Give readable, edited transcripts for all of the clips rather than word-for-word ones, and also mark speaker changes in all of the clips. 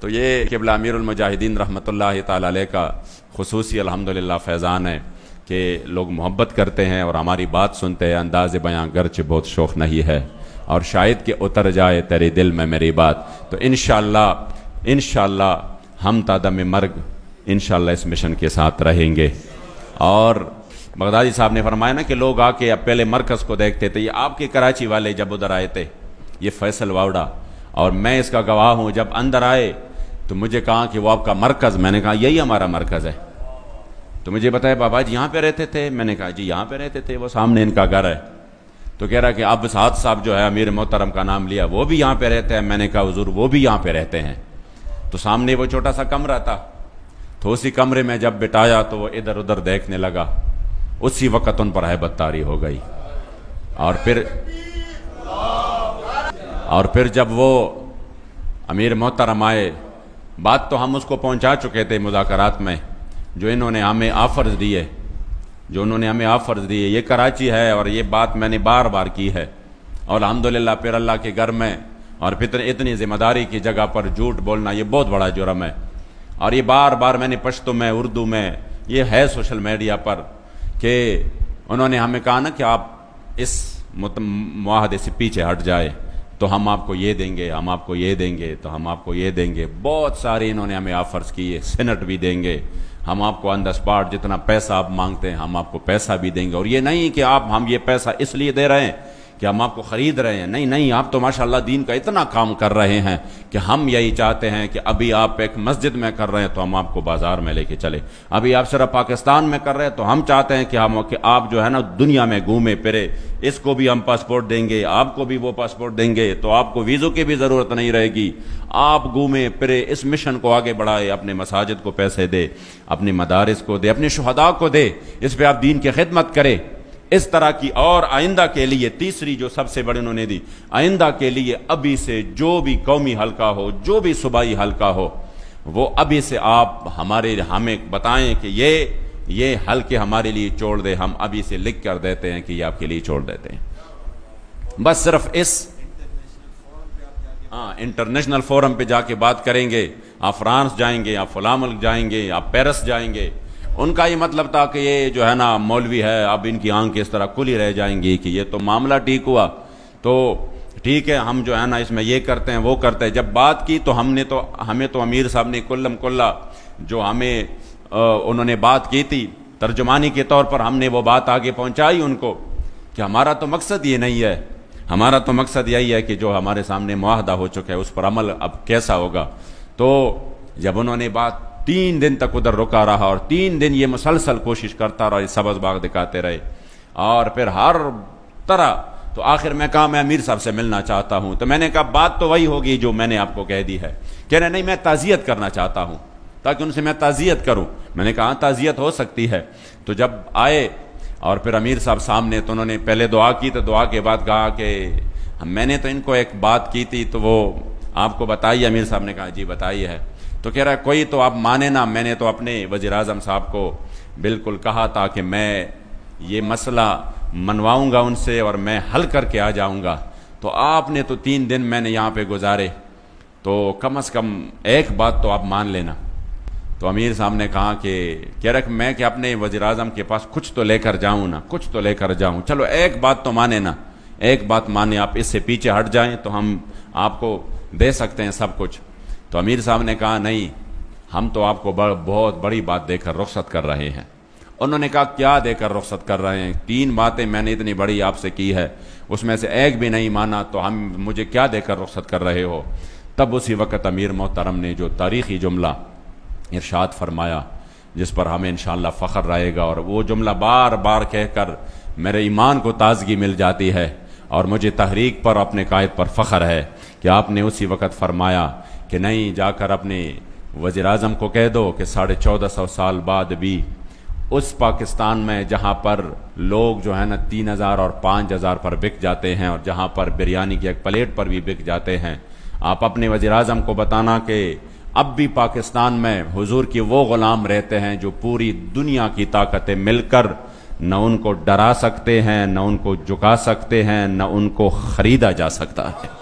Speaker 1: تو یہ قبلہ امیر المجاہدین رحمۃ اللہ تعالی علیہ کا خصوصی الحمدللہ فیضان ہے کہ لوگ محبت کرتے ہیں اور ہماری بات سنتے ہیں. انداز بیاں گرچہ بہت شوق نہیں ہے اور شاید کہ اتر جائے تیرے دل میں میری بات. تو انشاءاللہ ہم تا دم مرگ انشاءاللہ اس مشن کے ساتھ رہیں گے. اور بغدادی صاحب نے فرمایا نا کہ لوگ آ کے اب پہلے مرکز کو دیکھتے تھے. یہ آپ کے کراچی والے جب ادھر آئے تھے، یہ فیصل واوڈا، اور میں اس کا گواہ ہوں، جب اندر آئے تو مجھے کہا کہ وہ آپ کا مرکز. میں نے کہا یہی ہمارا مرکز ہے. تو مجھے بتایا بابا جی یہاں پہ رہتے تھے. میں نے کہا جی یہاں پہ رہتے تھے، وہ سامنے ان کا گھر ہے. تو کہہ رہا کہ اب سعد صاحب جو ہے امیر محترم کا نام لیا، وہ بھی یہاں پہ رہتے ہیں. میں نے کہا حضور وہ بھی یہاں پہ رہتے ہیں. تو سامنے وہ چھوٹا سا کمرہ تھا، تو اسی کمرے میں جب بٹایا تو وہ ادھر ادھر دیکھنے لگا. اسی وقت ان پر ہیبت طاری ہو گئی. اور پھر جب وہ امیر محترم آئے، بات تو ہم اس کو پہنچا چکے تھے مذاکرات میں، جو انہوں نے ہمیں آفرز دیے، یہ کراچی ہے اور یہ بات میں نے بار بار کی ہے. اور الحمدللہ پھر اللہ کے گھر میں اور پھر اتنی ذمہ داری کی جگہ پر جھوٹ بولنا یہ بہت بڑا جرم ہے. اور یہ بار بار میں نے پشتو میں، اردو میں، یہ ہے سوشل میڈیا پر، کہ انہوں نے ہمیں کہا نا کہ آپ اس معاہدے سے پیچھے ہٹ جائے تو ہم آپ کو یہ دیں گے، ہم آپ کو یہ دیں گے، تو ہم آپ کو یہ دیں گے. بہت سارے انہوں نے ہمیں آفرز کیے، سینٹ بھی دیں گے، ہم آپ کو آن دا اسپاٹ جتنا پیسہ آپ مانگتے ہیں ہم آپ کو پیسہ بھی دیں گے. اور یہ نہیں کہ ہم یہ پیسہ اس لیے دے رہے ہیں کہ ہم آپ کو خرید رہے ہیں. نہیں، آپ تو ماشاءاللہ دین کا اتنا کام کر رہے ہیں کہ ہم یہی چاہتے ہیں کہ ابھی آپ ایک مسجد میں کر رہے ہیں تو ہم آپ کو بازار میں لے کے چلے. ابھی آپ صرف پاکستان میں کر رہے ہیں تو ہم چاہتے ہیں کہ آپ جو ہے نا دنیا میں گھومے پھرے. اس کو بھی ہم پاسپورٹ دیں گے، آپ کو بھی وہ پاسپورٹ دیں گے، تو آپ کو ویزوں کی بھی ضرورت نہیں رہے گی. آپ گھومے پھرے، اس مشن کو آگے بڑھائے، اپنے مساجد کو پیسے دے، اپنے مدارس کو دے، اپنے شہداء کو دے، اس پہ آپ دین کی خدمت کرے. اس طرح کی. اور آئندہ کے لیے تیسری جو سب سے بڑی انہوں نے دی، آئندہ کے لیے ابھی سے جو بھی قومی حلقہ ہو، جو بھی صوبائی حلقہ ہو، وہ ابھی سے آپ ہمیں بتائیں کہ یہ حلقے ہمارے لیے چھوڑ دے. ہم ابھی سے لکھ کر دیتے ہیں کہ یہ آپ کے لیے چھوڑ دیتے ہیں. بس صرف اس انٹرنیشنل فورم پہ جا کے بات کریں گے. آپ فرانس جائیں گے، آپ فلاں ملک جائیں گے، آپ پیرس جائیں گے. ان کا یہ مطلب تھا کہ یہ جو ہے نا مولوی ہے، اب ان کی آنکھ اس طرح کھلی رہ جائیں گی کہ یہ تو معاملہ ٹھیک ہوا تو ٹھیک ہے، ہم جو ہے نا اس میں یہ کرتے ہیں وہ کرتے ہیں. جب بات کی تو ہمیں تو امیر صاحب نے کلم کلا جو ہمیں انہوں نے بات کی تھی ترجمانی کے طور پر، ہم نے وہ بات آگے پہنچائی ان کو کہ ہمارا تو مقصد یہ نہیں ہے، ہمارا تو مقصد یہی ہے کہ جو ہمارے سامنے معاہدہ ہو چکا ہے اس پر عمل اب کیسا ہوگا. تو جب انہوں نے بات 3 دن تک ادھر رکا رہا اور 3 دن یہ مسلسل کوشش کرتا رہا، یہ سبز باغ دکھاتے رہے اور پھر ہر طرح. تو آخر میں کہا میں امیر صاحب سے ملنا چاہتا ہوں. تو میں نے کہا بات تو وہی ہوگی جو میں نے آپ کو کہہ دی ہے. کہہ رہے نہیں میں تعزیت کرنا چاہتا ہوں تاکہ ان سے میں تعزیت کروں. میں نے کہا تعزیت ہو سکتی ہے. تو جب آئے اور پھر امیر صاحب سامنے، تو انہوں نے پہلے دعا کی، تو دعا کے بعد کہا کہ میں نے تو ان کو ایک بات کی تھی تو وہ آپ کو بتائیے. امیر صاحب نے کہا جی بتائیے ہے. تو کہہ رہا ہے کوئی تو آپ مانے نا، میں نے تو اپنے وزیر اعظم صاحب کو بالکل کہا تھا کہ میں یہ مسئلہ منواؤں گا ان سے اور میں حل کر کے آ جاؤں گا. تو آپ نے تو 3 دن میں نے یہاں پہ گزارے، تو کم از کم ایک بات تو آپ مان لینا. تو امیر صاحب نے کہا کہ کہہ رہا کہ میں کہ اپنے وزیر اعظم کے پاس کچھ تو لے کر جاؤں نا، کچھ تو لے کر جاؤں. چلو ایک بات تو مانے نا، ایک بات مانے، آپ اس سے پیچھے ہٹ جائیں تو ہم آپ کو دے سکتے ہیں سب کچھ. تو امیر صاحب نے کہا نہیں، ہم تو آپ کو بہت بڑی بات دے کر رخصت کر رہے ہیں. انہوں نے کہا کیا دے کر رخصت کر رہے ہیں؟ 3 باتیں میں نے اتنی بڑی آپ سے کی ہے، اس میں سے ایک بھی نہیں مانا، تو مجھے کیا دے کر رخصت کر رہے ہو؟ تب اسی وقت امیر محترم نے جو تاریخی جملہ ارشاد فرمایا جس پر ہمیں انشاءاللہ فخر رہے گا، اور وہ جملہ بار بار کہہ کر میرے ایمان کو تازگی مل جاتی ہے اور مجھے تحریک پر اپنے قائد پر فخر ہے کہ آپ نے اسی وقت فرمایا کہ نہیں، جا کر اپنے وزیر اعظم کو کہہ دو کہ 1450 سال بعد بھی اس پاکستان میں جہاں پر لوگ جو ہے نا 3000 اور 5000 پر بک جاتے ہیں اور جہاں پر بریانی کی ایک پلیٹ پر بھی بک جاتے ہیں، آپ اپنے وزیر اعظم کو بتانا کہ اب بھی پاکستان میں حضور کے وہ غلام رہتے ہیں جو پوری دنیا کی طاقتیں مل کر نہ ان کو ڈرا سکتے ہیں، نہ ان کو جھکا سکتے ہیں، نہ ان کو خریدا جا سکتا ہے.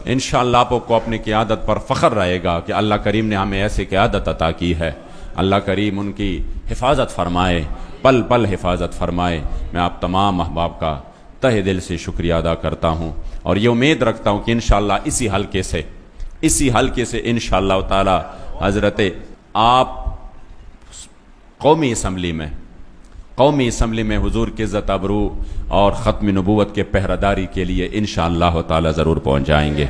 Speaker 1: انشاءاللہ آپ کو اپنی قیادت پر فخر رہے گا کہ اللہ کریم نے ہمیں ایسی قیادت عطا کی ہے۔ اللہ کریم ان کی حفاظت فرمائے، پل پل حفاظت فرمائے۔ میں آپ تمام احباب کا تہ دل سے شکریہ ادا کرتا ہوں، اور یہ امید رکھتا ہوں کہ انشاءاللہ اسی حلقے سے انشاءاللہ تعالی حضرت آپ قومی اسمبلی میں حضور کی عزت ابرو اور ختم نبوت کے پہرہ داری کے لیے انشاءاللہ تعالی ضرور پہنچ جائیں گے۔